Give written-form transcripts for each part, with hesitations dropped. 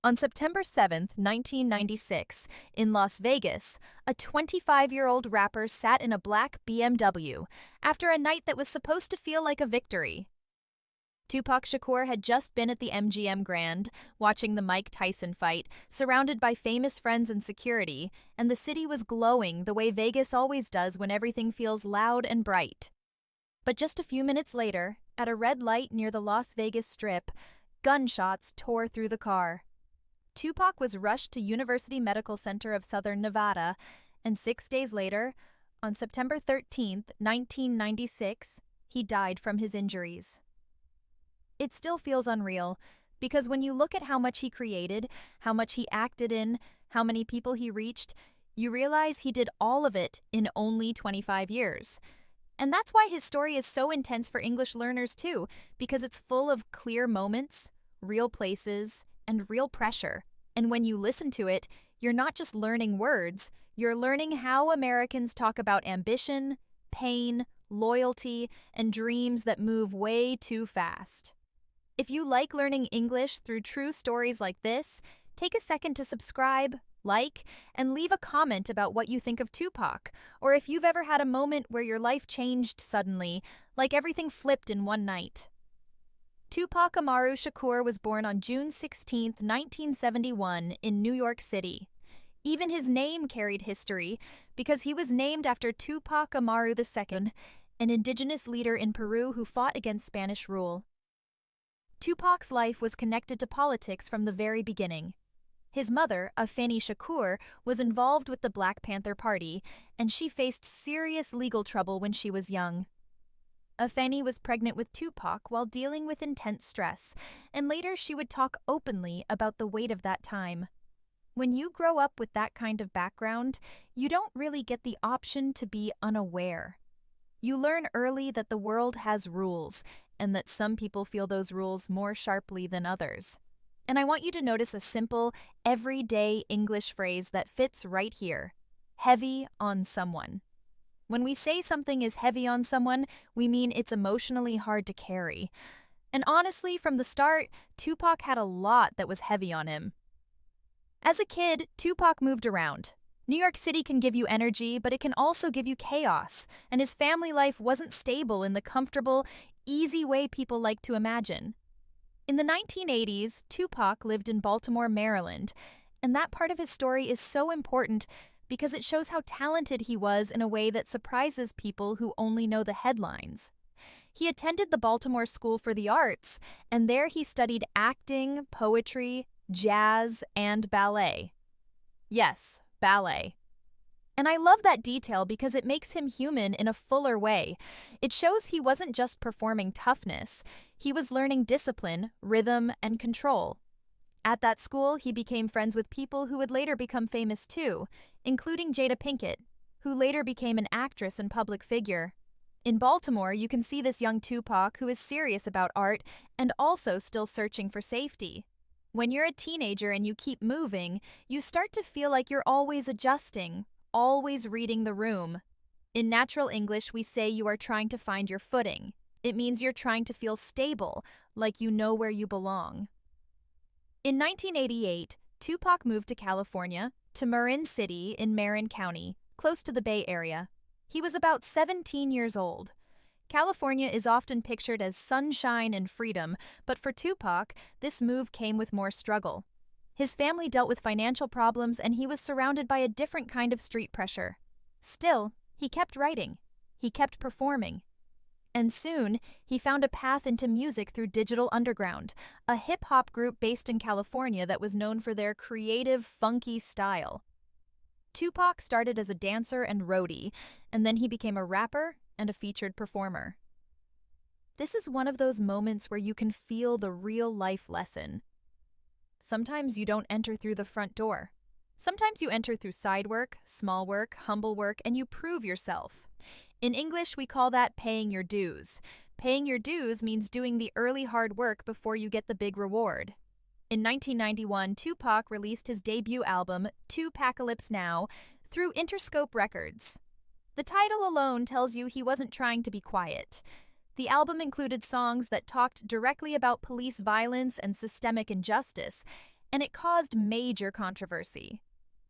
On September 7, 1996, in Las Vegas, a 25-year-old rapper sat in a black BMW after a night that was supposed to feel like a victory. Tupac Shakur had just been at the MGM Grand, watching the Mike Tyson fight, surrounded by famous friends and security, and the city was glowing the way Vegas always does when everything feels loud and bright. But just a few minutes later, at a red light near the Las Vegas Strip, gunshots tore through the car. Tupac was rushed to University Medical Center of Southern Nevada, and 6 days later, on September 13, 1996, he died from his injuries. It still feels unreal, because when you look at how much he created, how much he acted in, how many people he reached, you realize he did all of it in only 25 years. And that's why his story is so intense for English learners too, because it's full of clear moments, real places, and real pressure. And when you listen to it, you're not just learning words, you're learning how Americans talk about ambition, pain, loyalty, and dreams that move way too fast. If you like learning English through true stories like this, take a second to subscribe, like, and leave a comment about what you think of Tupac, or if you've ever had a moment where your life changed suddenly, like everything flipped in one night. Tupac Amaru Shakur was born on June 16, 1971, in New York City. Even his name carried history, because he was named after Tupac Amaru II, an indigenous leader in Peru who fought against Spanish rule. Tupac's life was connected to politics from the very beginning. His mother, Afeni Shakur, was involved with the Black Panther Party, and she faced serious legal trouble when she was young. Afeni was pregnant with Tupac while dealing with intense stress, and later she would talk openly about the weight of that time. When you grow up with that kind of background, you don't really get the option to be unaware. You learn early that the world has rules, and that some people feel those rules more sharply than others. And I want you to notice a simple, everyday English phrase that fits right here: heavy on someone. When we say something is heavy on someone, we mean it's emotionally hard to carry. And honestly, from the start, Tupac had a lot that was heavy on him. As a kid, Tupac moved around. New York City can give you energy, but it can also give you chaos, and his family life wasn't stable in the comfortable, easy way people like to imagine. In the 1980s, Tupac lived in Baltimore, Maryland, and that part of his story is so important because it shows how talented he was in a way that surprises people who only know the headlines. He attended the Baltimore School for the Arts, and there he studied acting, poetry, jazz, and ballet. Yes, ballet. And I love that detail because it makes him human in a fuller way. It shows he wasn't just performing toughness, he was learning discipline, rhythm, and control. At that school, he became friends with people who would later become famous too, including Jada Pinkett, who later became an actress and public figure. In Baltimore, you can see this young Tupac who is serious about art and also still searching for safety. When you're a teenager and you keep moving, you start to feel like you're always adjusting, always reading the room. In natural English, we say you are trying to find your footing. It means you're trying to feel stable, like you know where you belong. In 1988, Tupac moved to California, to Marin City in Marin County, close to the Bay Area. He was about 17 years old. California is often pictured as sunshine and freedom, but for Tupac, this move came with more struggle. His family dealt with financial problems, and he was surrounded by a different kind of street pressure. Still, he kept writing. He kept performing. And soon, he found a path into music through Digital Underground, a hip-hop group based in California that was known for their creative, funky style. Tupac started as a dancer and roadie, and then he became a rapper and a featured performer. This is one of those moments where you can feel the real-life lesson. Sometimes you don't enter through the front door. Sometimes you enter through side work, small work, humble work, and you prove yourself. In English, we call that paying your dues. Paying your dues means doing the early hard work before you get the big reward. In 1991, Tupac released his debut album, Tupacalypse Now, through Interscope Records. The title alone tells you he wasn't trying to be quiet. The album included songs that talked directly about police violence and systemic injustice, and it caused major controversy.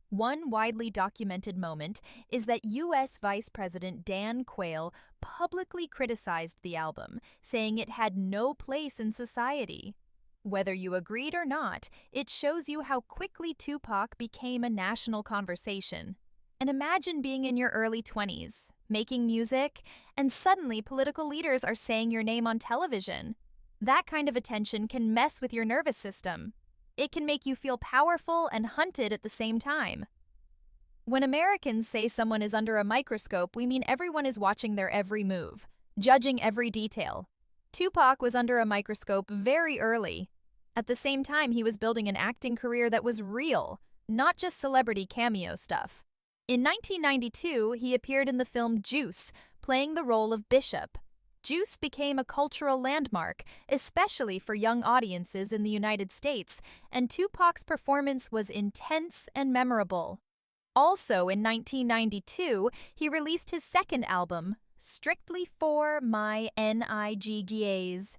One widely documented moment is that U.S. Vice President Dan Quayle publicly criticized the album, saying it had no place in society. Whether you agreed or not, it shows you how quickly Tupac became a national conversation. And imagine being in your early 20s, making music, and suddenly political leaders are saying your name on television. That kind of attention can mess with your nervous system. It can make you feel powerful and hunted at the same time. When Americans say someone is under a microscope, we mean everyone is watching their every move, judging every detail. Tupac was under a microscope very early. At the same time, he was building an acting career that was real, not just celebrity cameo stuff. In 1992, he appeared in the film Juice, playing the role of Bishop. Juice became a cultural landmark, especially for young audiences in the United States, and Tupac's performance was intense and memorable. Also in 1992, he released his second album, Strictly for My Niggas,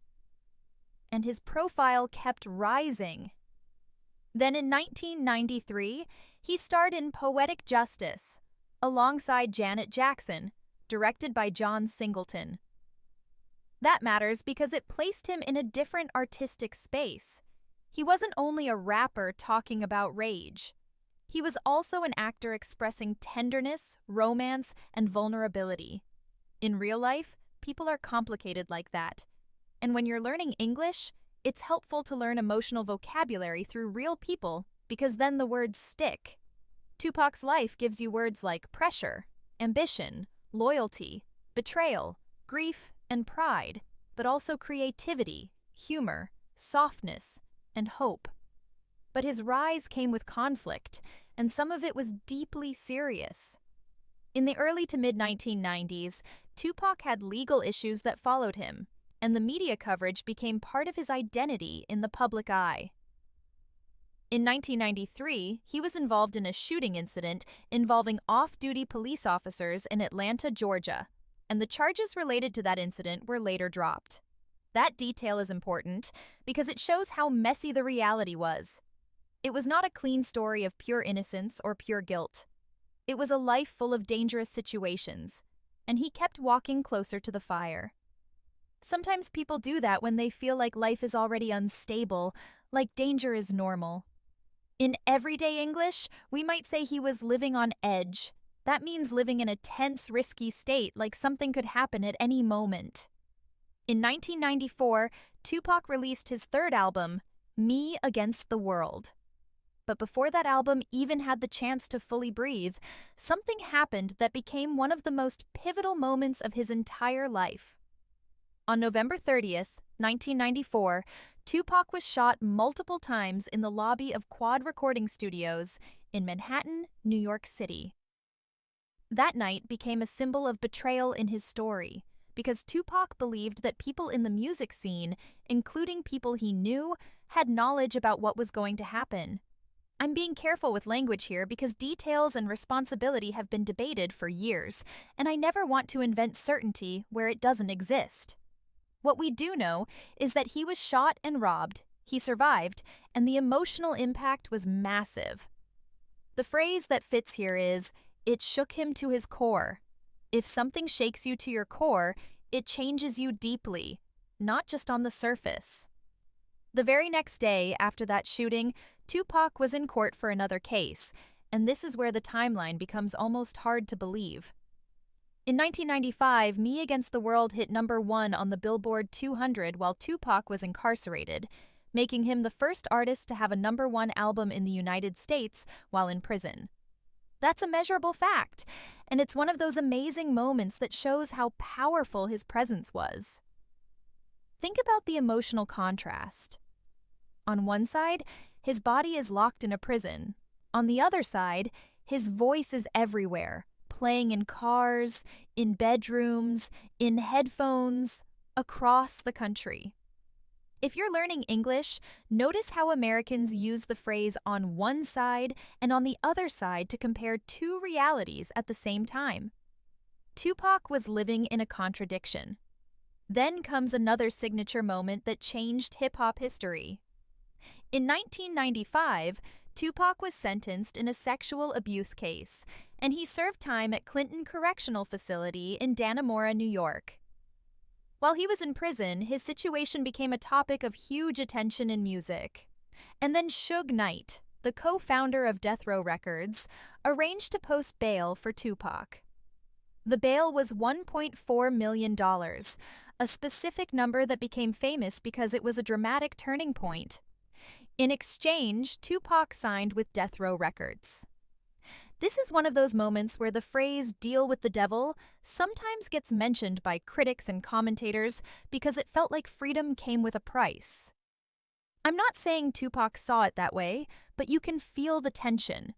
and his profile kept rising. Then in 1993, he starred in Poetic Justice, alongside Janet Jackson, directed by John Singleton. That matters because it placed him in a different artistic space. He wasn't only a rapper talking about rage. He was also an actor expressing tenderness, romance, and vulnerability. In real life, people are complicated like that. And when you're learning English, it's helpful to learn emotional vocabulary through real people because then the words stick. Tupac's life gives you words like pressure, ambition, loyalty, betrayal, grief, and pride, but also creativity, humor, softness, and hope. But his rise came with conflict, and some of it was deeply serious. In the early to mid-1990s, Tupac had legal issues that followed him, and the media coverage became part of his identity in the public eye. In 1993, he was involved in a shooting incident involving off-duty police officers in Atlanta, Georgia, and the charges related to that incident were later dropped. That detail is important because it shows how messy the reality was. It was not a clean story of pure innocence or pure guilt. It was a life full of dangerous situations, and he kept walking closer to the fire. Sometimes people do that when they feel like life is already unstable, like danger is normal. In everyday English, we might say he was living on edge. That means living in a tense, risky state, like something could happen at any moment. In 1994, Tupac released his third album, Me Against the World. But before that album even had the chance to fully breathe, something happened that became one of the most pivotal moments of his entire life. On November 30th, 1994, Tupac was shot multiple times in the lobby of Quad Recording Studios in Manhattan, New York City. That night became a symbol of betrayal in his story, because Tupac believed that people in the music scene, including people he knew, had knowledge about what was going to happen. I'm being careful with language here because details and responsibility have been debated for years, and I never want to invent certainty where it doesn't exist. What we do know is that he was shot and robbed, he survived, and the emotional impact was massive. The phrase that fits here is, "It shook him to his core." If something shakes you to your core, it changes you deeply, not just on the surface. The very next day after that shooting, Tupac was in court for another case, and this is where the timeline becomes almost hard to believe. In 1995, Me Against the World hit #1 on the Billboard 200 while Tupac was incarcerated, making him the first artist to have a #1 album in the United States while in prison. That's a measurable fact, and it's one of those amazing moments that shows how powerful his presence was. Think about the emotional contrast. On one side, his body is locked in a prison. On the other side, his voice is everywhere, playing in cars, in bedrooms, in headphones, across the country. If you're learning English, notice how Americans use the phrase on one side and on the other side to compare two realities at the same time. Tupac was living in a contradiction. Then comes another signature moment that changed hip-hop history. In 1995, Tupac was sentenced in a sexual abuse case, and he served time at Clinton Correctional Facility in Dannemora, New York. While he was in prison, his situation became a topic of huge attention in music. And then Suge Knight, the co-founder of Death Row Records, arranged to post bail for Tupac. The bail was $1.4 million, a specific number that became famous because it was a dramatic turning point. In exchange, Tupac signed with Death Row Records. This is one of those moments where the phrase "deal with the devil" sometimes gets mentioned by critics and commentators because it felt like freedom came with a price. I'm not saying Tupac saw it that way, but you can feel the tension.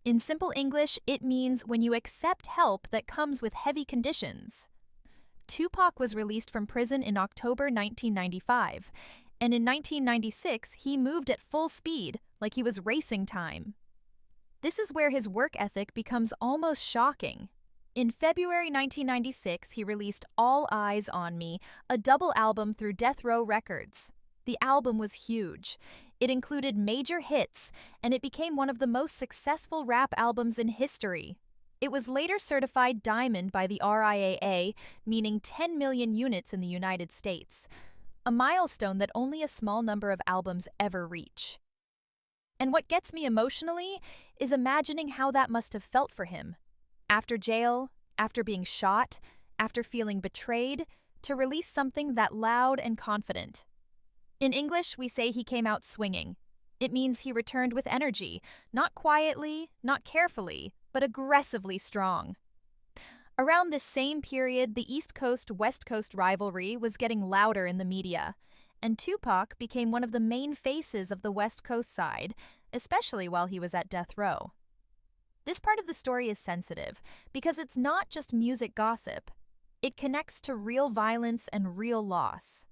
In simple English, it means when you accept help that comes with heavy conditions. Tupac was released from prison in October 1995, and in 1996 he moved at full speed, like he was racing time. This is where his work ethic becomes almost shocking. In February 1996, he released All Eyes on Me, a double album through Death Row Records. The album was huge. It included major hits, and it became one of the most successful rap albums in history. It was later certified diamond by the RIAA, meaning 10 million units in the United States, a milestone that only a small number of albums ever reach. And what gets me emotionally is imagining how that must have felt for him. After jail, after being shot, after feeling betrayed, to release something that loud and confident. In English, we say he came out swinging. It means he returned with energy, not quietly, not carefully, but aggressively strong. Around this same period, the East Coast-West Coast rivalry was getting louder in the media, and Tupac became one of the main faces of the West Coast side, especially while he was at death row. This part of the story is sensitive because it's not just music gossip. It connects to real violence and real loss.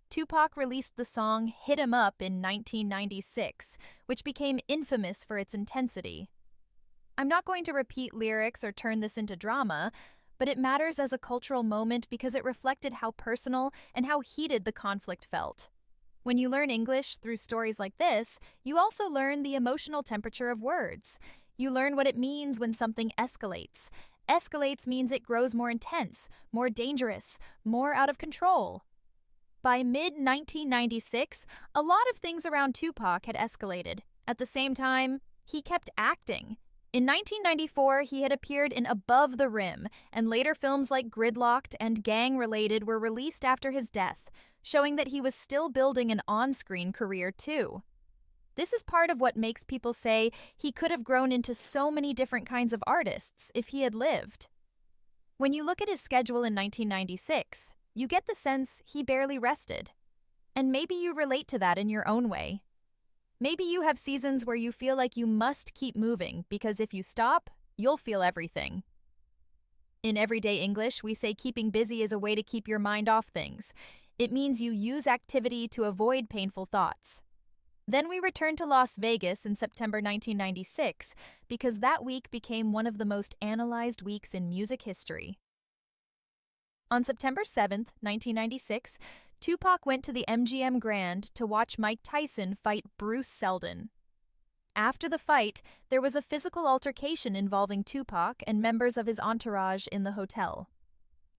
Tupac released the song Hit 'Em Up in 1996, which became infamous for its intensity. I'm not going to repeat lyrics or turn this into drama, but it matters as a cultural moment because it reflected how personal and how heated the conflict felt. When you learn English through stories like this, you also learn the emotional temperature of words. You learn what it means when something escalates. Escalates means it grows more intense, more dangerous, more out of control. By mid-1996, a lot of things around Tupac had escalated. At the same time, he kept acting. In 1994, he had appeared in Above the Rim, and later films like Gridlocked and Gang Related were released after his death, showing that he was still building an on-screen career too. This is part of what makes people say he could have grown into so many different kinds of artists if he had lived. When you look at his schedule in 1996, you get the sense he barely rested. And maybe you relate to that in your own way. Maybe you have seasons where you feel like you must keep moving because if you stop, you'll feel everything. In everyday English, we say keeping busy is a way to keep your mind off things. It means you use activity to avoid painful thoughts. Then we returned to Las Vegas in September 1996 because that week became one of the most analyzed weeks in music history. On September 7, 1996, Tupac went to the MGM Grand to watch Mike Tyson fight Bruce Seldon. After the fight, there was a physical altercation involving Tupac and members of his entourage in the hotel.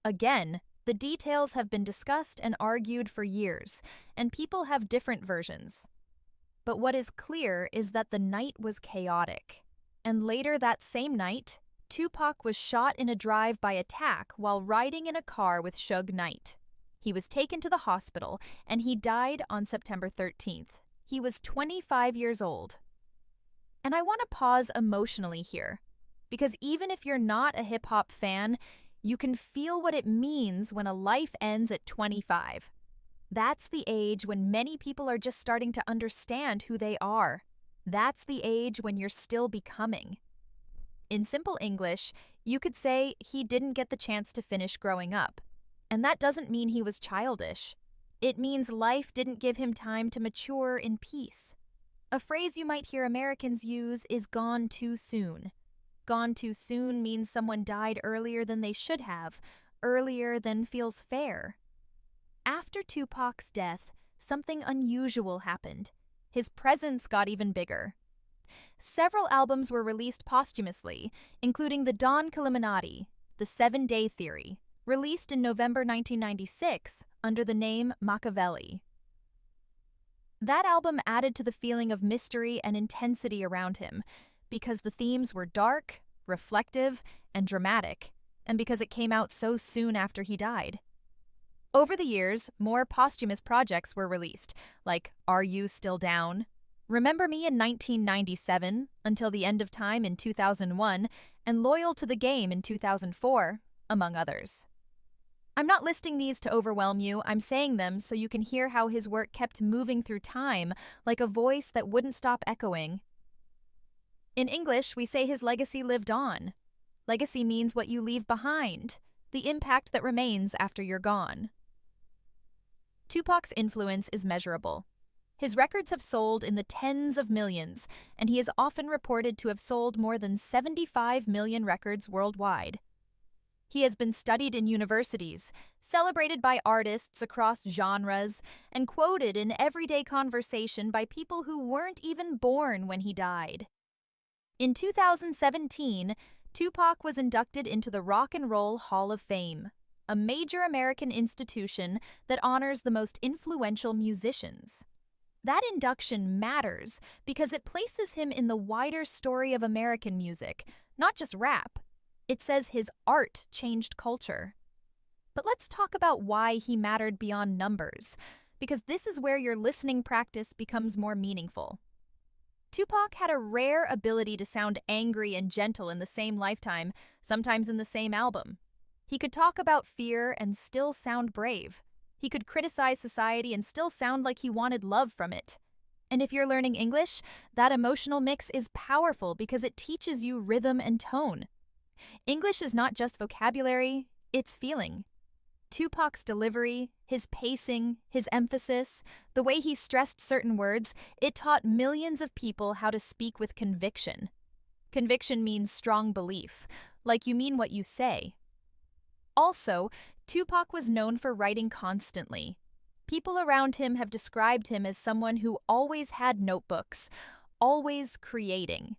Again, the details have been discussed and argued for years, and people have different versions. But what is clear is that the night was chaotic. And later that same night, Tupac was shot in a drive-by attack while riding in a car with Suge Knight. He was taken to the hospital, and he died on September 13th. He was 25 years old. And I want to pause emotionally here, because even if you're not a hip-hop fan, you can feel what it means when a life ends at 25. That's the age when many people are just starting to understand who they are. That's the age when you're still becoming. In simple English, you could say he didn't get the chance to finish growing up. And that doesn't mean he was childish. It means life didn't give him time to mature in peace. A phrase you might hear Americans use is gone too soon. Gone too soon means someone died earlier than they should have, earlier than feels fair. After Tupac's death, something unusual happened. his presence got even bigger. Several albums were released posthumously, including the Dawn Illuminati, the 7-Day Theory, released in November 1996 under the name Machiavelli. That album added to the feeling of mystery and intensity around him, because the themes were dark, reflective, and dramatic, and because it came out so soon after he died. Over the years, more posthumous projects were released, like Are You Still Down?, Remember Me in 1997, Until the End of Time in 2001, and Loyal to the Game in 2004, among others. I'm not listing these to overwhelm you, I'm saying them so you can hear how his work kept moving through time like a voice that wouldn't stop echoing. In English, we say his legacy lived on. Legacy means what you leave behind, the impact that remains after you're gone. Tupac's influence is measurable. His records have sold in the tens of millions, and he is often reported to have sold more than 75 million records worldwide. He has been studied in universities, celebrated by artists across genres, and quoted in everyday conversation by people who weren't even born when he died. In 2017, Tupac was inducted into the Rock and Roll Hall of Fame, a major American institution that honors the most influential musicians. That induction matters because it places him in the wider story of American music, not just rap. It says his art changed culture. But let's talk about why he mattered beyond numbers, because this is where your listening practice becomes more meaningful. Tupac had a rare ability to sound angry and gentle in the same lifetime, sometimes in the same album. He could talk about fear and still sound brave. He could criticize society and still sound like he wanted love from it. And if you're learning English, that emotional mix is powerful because it teaches you rhythm and tone. English is not just vocabulary, it's feeling. Tupac's delivery, his pacing, his emphasis, the way he stressed certain words, it taught millions of people how to speak with conviction. Conviction means strong belief, like you mean what you say. Also, Tupac was known for writing constantly. People around him have described him as someone who always had notebooks, always creating.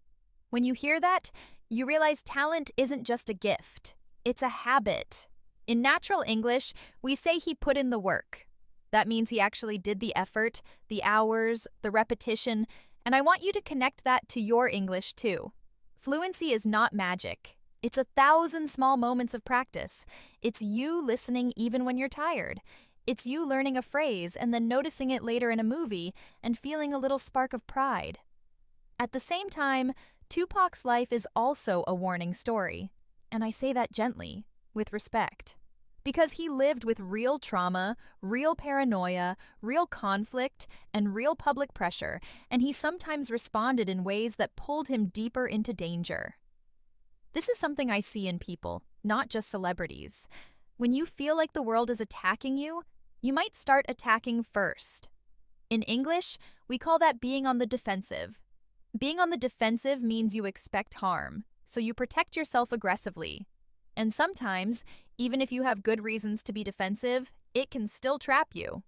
When you hear that, you realize talent isn't just a gift, it's a habit. In natural English, we say he put in the work. That means he actually did the effort, the hours, the repetition, and I want you to connect that to your English too. Fluency is not magic. It's 1,000 small moments of practice. It's you listening even when you're tired. It's you learning a phrase and then noticing it later in a movie and feeling a little spark of pride. At the same time, Tupac's life is also a warning story. And I say that gently, with respect. Because he lived with real trauma, real paranoia, real conflict, and real public pressure, and he sometimes responded in ways that pulled him deeper into danger. This is something I see in people, not just celebrities. When you feel like the world is attacking you, you might start attacking first. In English, we call that being on the defensive. Being on the defensive means you expect harm, so you protect yourself aggressively. And sometimes, even if you have good reasons to be defensive, it can still trap you.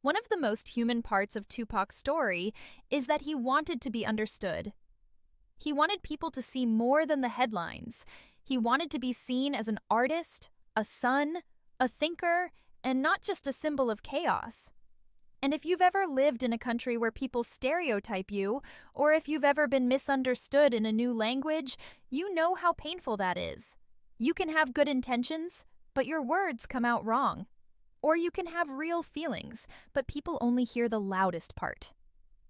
One of the most human parts of Tupac's story is that he wanted to be understood. He wanted people to see more than the headlines. He wanted to be seen as an artist, a son, a thinker, and not just a symbol of chaos. And if you've ever lived in a country where people stereotype you, or if you've ever been misunderstood in a new language, you know how painful that is. You can have good intentions, but your words come out wrong. Or you can have real feelings, but people only hear the loudest part.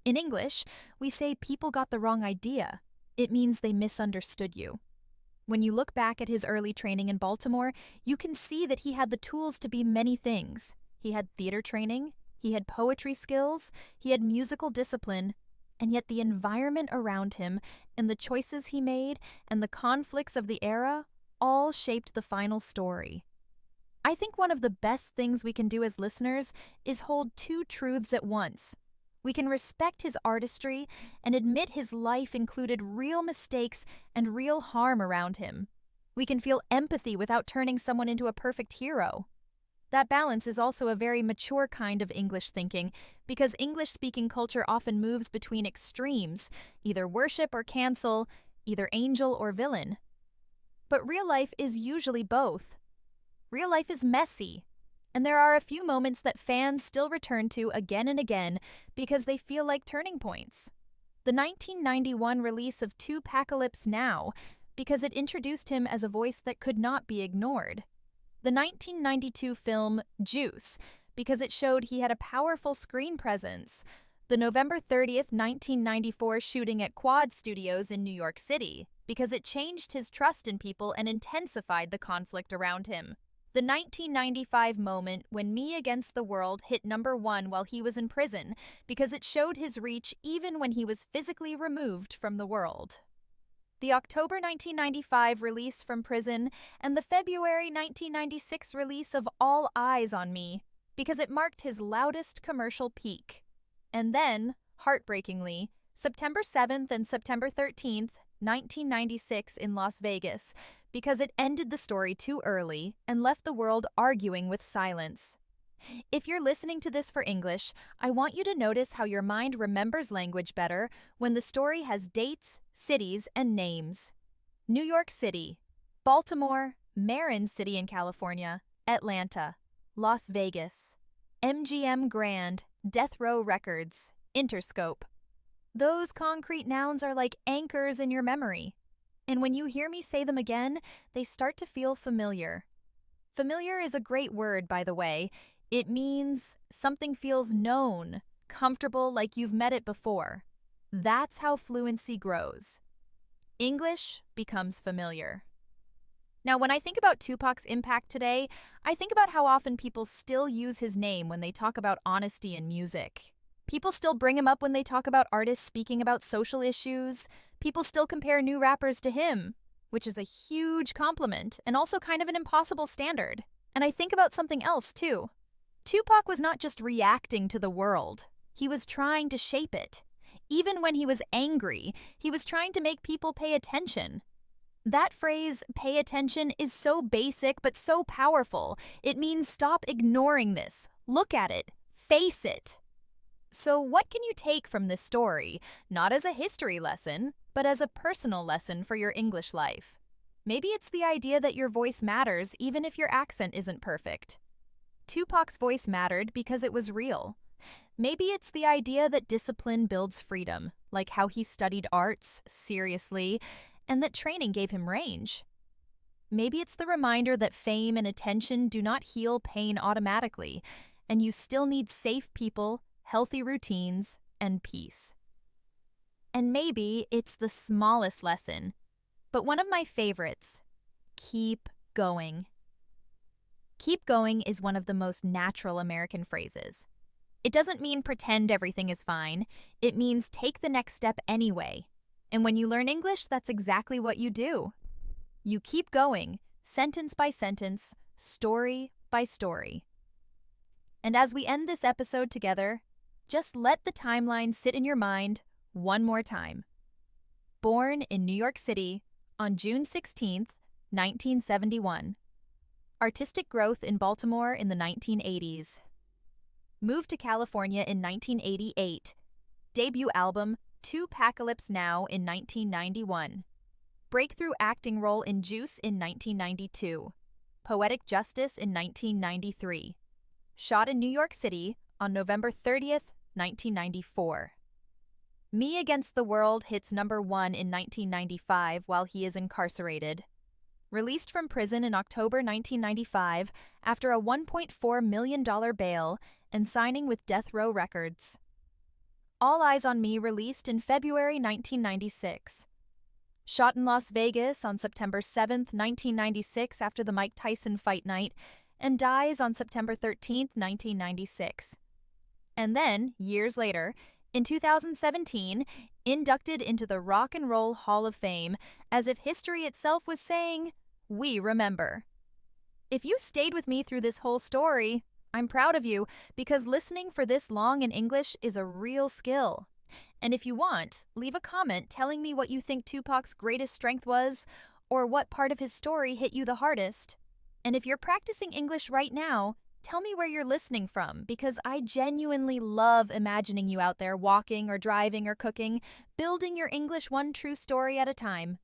In English, we say people got the wrong idea. It means they misunderstood you. When you look back at his early training in Baltimore, you can see that he had the tools to be many things. He had theater training, he had poetry skills, he had musical discipline, and yet the environment around him and the choices he made and the conflicts of the era all shaped the final story. I think one of the best things we can do as listeners is hold two truths at once. We can respect his artistry and admit his life included real mistakes and real harm around him. We can feel empathy without turning someone into a perfect hero. That balance is also a very mature kind of English thinking, because English-speaking culture often moves between extremes, either worship or cancel, either angel or villain. But real life is usually both. Real life is messy, and there are a few moments that fans still return to again and again because they feel like turning points. The 1991 release of Tupacalypse Now, because it introduced him as a voice that could not be ignored. The 1992 film Juice, because it showed he had a powerful screen presence. The November 30th, 1994 shooting at Quad Studios in New York City, because it changed his trust in people and intensified the conflict around him. The 1995 moment when Me Against the World hit #1 while he was in prison, because it showed his reach even when he was physically removed from the world. The October 1995 release from prison and the February 1996 release of All Eyes on Me, because it marked his loudest commercial peak. And then, heartbreakingly, September 7th and September 13th, 1996 in Las Vegas, because it ended the story too early and left the world arguing with silence. If you're listening to this for English, I want you to notice how your mind remembers language better when the story has dates, cities, and names. New York City, Baltimore, Marin City in California, Atlanta, Las Vegas, MGM Grand, Death Row Records, Interscope. Those concrete nouns are like anchors in your memory. And when you hear me say them again, they start to feel familiar. Familiar is a great word, by the way. It means something feels known, comfortable, like you've met it before. That's how fluency grows. English becomes familiar. Now, when I think about Tupac's impact today, I think about how often people still use his name when they talk about honesty in music. People still bring him up when they talk about artists speaking about social issues. People still compare new rappers to him, which is a huge compliment and also kind of an impossible standard. And I think about something else, too. Tupac was not just reacting to the world. He was trying to shape it. Even when he was angry, he was trying to make people pay attention. That phrase, pay attention, is so basic but so powerful. It means stop ignoring this. Look at it. Face it. So what can you take from this story, not as a history lesson, but as a personal lesson for your English life? Maybe it's the idea that your voice matters even if your accent isn't perfect. Tupac's voice mattered because it was real. Maybe it's the idea that discipline builds freedom, like how he studied arts seriously, and that training gave him range. Maybe it's the reminder that fame and attention do not heal pain automatically, and you still need safe people, healthy routines, and peace. And maybe it's the smallest lesson, but one of my favorites. Keep going. Keep going is one of the most natural American phrases. It doesn't mean pretend everything is fine. It means take the next step anyway. And when you learn English, that's exactly what you do. You keep going, sentence by sentence, story by story. And as we end this episode together, just let the timeline sit in your mind one more time. Born in New York City on June 16th, 1971. Artistic growth in Baltimore in the 1980s. Moved to California in 1988. Debut album Tupacalypse Now in 1991. Breakthrough acting role in Juice in 1992. Poetic Justice in 1993. Shot in New York City on November 30th, 1994. Me Against the World hits #1 in 1995 while he is incarcerated. Released from prison in October 1995 after a $1.4 million bail and signing with Death Row Records. All Eyes on Me released in February 1996. Shot in Las Vegas on September 7th, 1996 after the Mike Tyson fight night, and dies on September 13th, 1996. And then, years later, in 2017, inducted into the Rock and Roll Hall of Fame, as if history itself was saying, "We remember." If you stayed with me through this whole story, I'm proud of you, because listening for this long in English is a real skill. And if you want, leave a comment telling me what you think Tupac's greatest strength was, or what part of his story hit you the hardest. And if you're practicing English right now, Tell me where you're listening from, because I genuinely love imagining you out there walking or driving or cooking, building your English one true story at a time.